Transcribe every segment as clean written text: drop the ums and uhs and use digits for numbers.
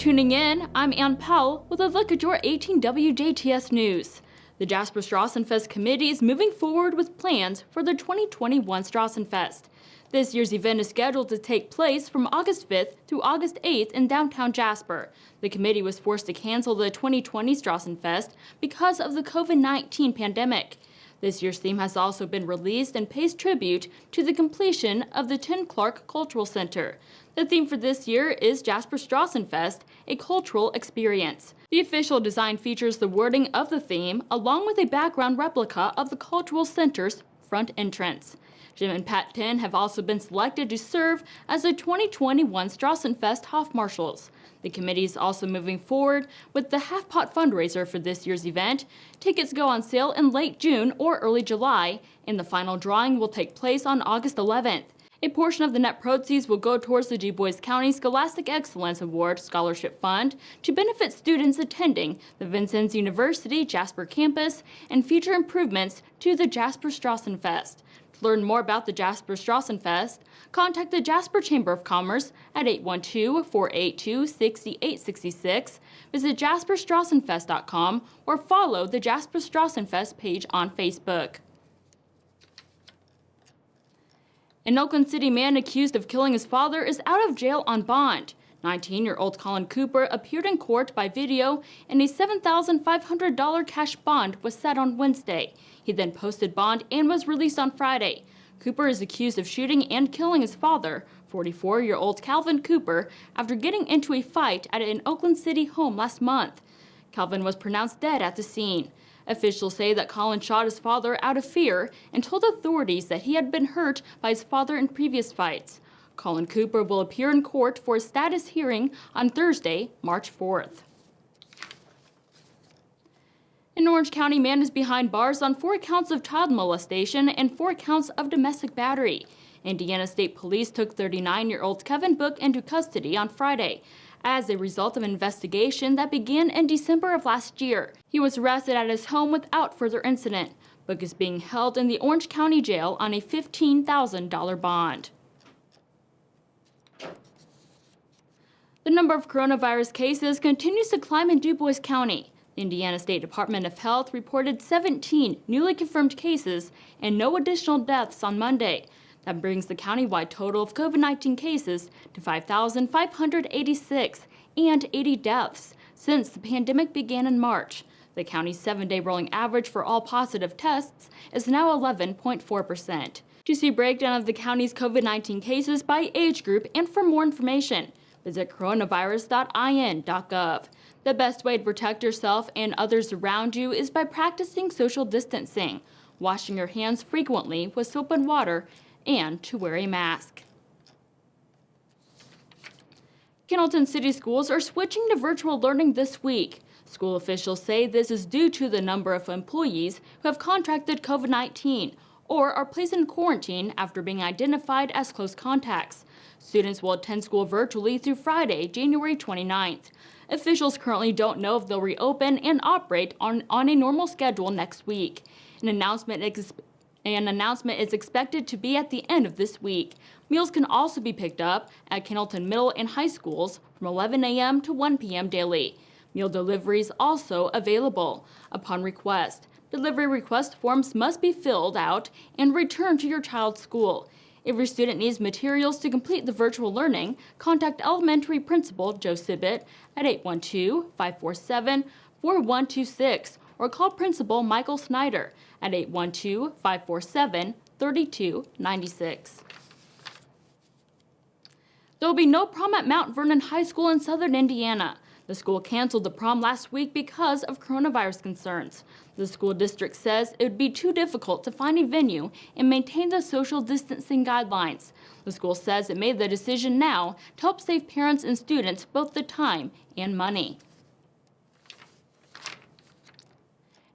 tuning in. I'm Ann Powell with a look at your 18 WJTS news. The Jasper Strassenfest Committee is moving forward with plans for the 2021 Strassenfest. This year's event is scheduled to take place from August 5th through August 8th in downtown Jasper. The committee was forced to cancel the 2020 Strassenfest because of the COVID-19 pandemic. This year's theme has also been released and pays tribute to the completion of the Tim Clark Cultural Center. The theme for this year is Jasper Strassenfest, a cultural experience. The official design features the wording of the theme along with a background replica of the Cultural Center's front entrance. Jim and Pat Penn have also been selected to serve as the 2021 Strassenfest Hofmarschalls. The committee is also moving forward with the half-pot fundraiser for this year's event. Tickets go on sale in late June or early July, and the final drawing will take place on August 11th. A portion of the net proceeds will go towards the Du Bois County Scholastic Excellence Award Scholarship Fund to benefit students attending the Vincennes University Jasper campus and future improvements to the Jasper Strassenfest. To learn more about the Jasper Strassenfest, contact the Jasper Chamber of Commerce at 812-482-6866, visit jasperstrassenfest.com, or follow the Jasper Strassenfest page on Facebook. An Oakland City man accused of killing his father is out of jail on bond. 19-year-old Colin Cooper appeared in court by video, and a $7,500 cash bond was set on Wednesday. He then posted bond and was released on Friday. Cooper is accused of shooting and killing his father, 44-year-old Calvin Cooper, after getting into a fight at an Oakland City home last month. Calvin was pronounced dead at the scene. Officials say that Colin shot his father out of fear and told authorities that he had been hurt by his father in previous fights. Colin Cooper will appear in court for a status hearing on Thursday, March 4th. An Orange County man is behind bars on 4 counts of child molestation and 4 counts of domestic battery. Indiana State Police took 39-year-old Kevin Book into custody on Friday as a result of an investigation that began in December of last year. He was arrested at his home without further incident. Book is being held in the Orange County Jail on a $15,000 bond. The number of coronavirus cases continues to climb in Du Bois County. The Indiana State Department of Health reported 17 newly confirmed cases and no additional deaths on Monday. That brings the countywide total of COVID-19 cases to 5,586 and 80 deaths since the pandemic began in March. The county's 7-day rolling average for all positive tests is now 11.4%. To see a breakdown of the county's COVID-19 cases by age group and for more information, visit coronavirus.in.gov. The best way to protect yourself and others around you is by practicing social distancing, washing your hands frequently with soap and water, and to wear a mask. Pendleton City Schools are switching to virtual learning this week. School officials say this is due to the number of employees who have contracted COVID-19 or are placed in quarantine after being identified as close contacts. Students will attend school virtually through Friday, January 29th. Officials currently don't know if they'll reopen and operate on a normal schedule next week. An announcement is expected to be at the end of this week. Meals can also be picked up at Pendleton Middle and High Schools from 11 a.m. to 1 p.m. daily. Meal deliveries also available upon request. Delivery request forms must be filled out and returned to your child's school. If your student needs materials to complete the virtual learning, contact elementary principal Joe Sibbett at 812-547-4126 or call Principal Michael Snyder at 812-547-3296. There will be no prom at Mount Vernon High School in southern Indiana. The school canceled the prom last week because of coronavirus concerns. The school district says it would be too difficult to find a venue and maintain the social distancing guidelines. The school says it made the decision now to help save parents and students both the time and money.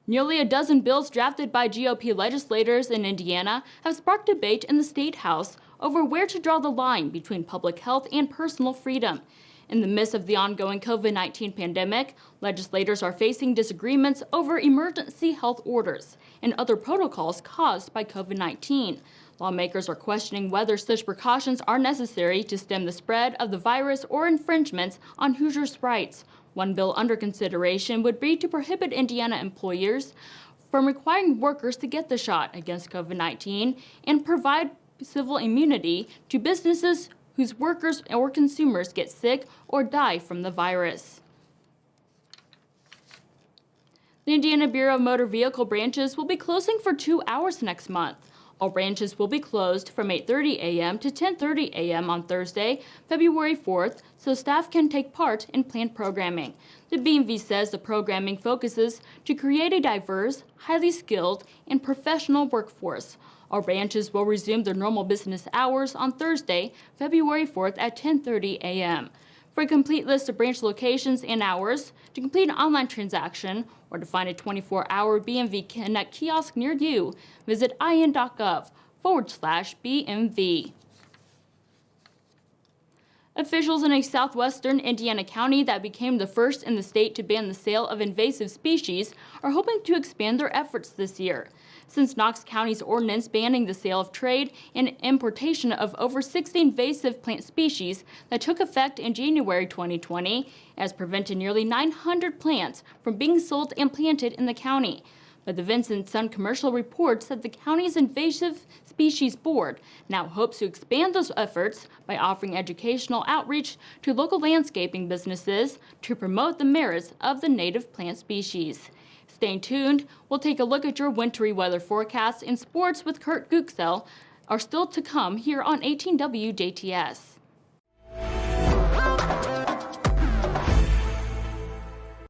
Nearly a dozen bills drafted by GOP legislators in Indiana have sparked debate in the State House over where to draw the line between public health and personal freedom. In the midst of the ongoing COVID-19 pandemic, legislators are facing disagreements over emergency health orders and other protocols caused by COVID-19. Lawmakers are questioning whether such precautions are necessary to stem the spread of the virus or infringements on Hoosiers' rights. One bill under consideration would be to prohibit Indiana employers from requiring workers to get the shot against COVID-19 and provide civil immunity to businesses whose workers or consumers get sick or die from the virus. The Indiana Bureau of Motor Vehicle branches will be closing for 2 hours next month. All branches will be closed from 8:30 a.m. to 10:30 a.m. on Thursday, February 4th, so staff can take part in planned programming. The BMV says the programming focuses to create a diverse, highly skilled, and professional workforce. All branches will resume their normal business hours on Thursday, February 4th at 10:30 a.m. For a complete list of branch locations and hours, to complete an online transaction, or to find a 24-hour BMV Connect kiosk near you, visit in.gov/BMV. Officials in a southwestern Indiana county that became the first in the state to ban the sale of invasive species are hoping to expand their efforts this year. Since Knox County's ordinance banning the sale of trade and importation of over 60 invasive plant species that took effect in January 2020 has prevented nearly 900 plants from being sold and planted in the county. But the Vincent Sun Commercial reports that the county's Invasive Species Board now hopes to expand those efforts by offering educational outreach to local landscaping businesses to promote the merits of the native plant species. Stay tuned. We'll take a look at your wintry weather forecasts and sports with Kurt Guxel are still to come here on 18 WJTS.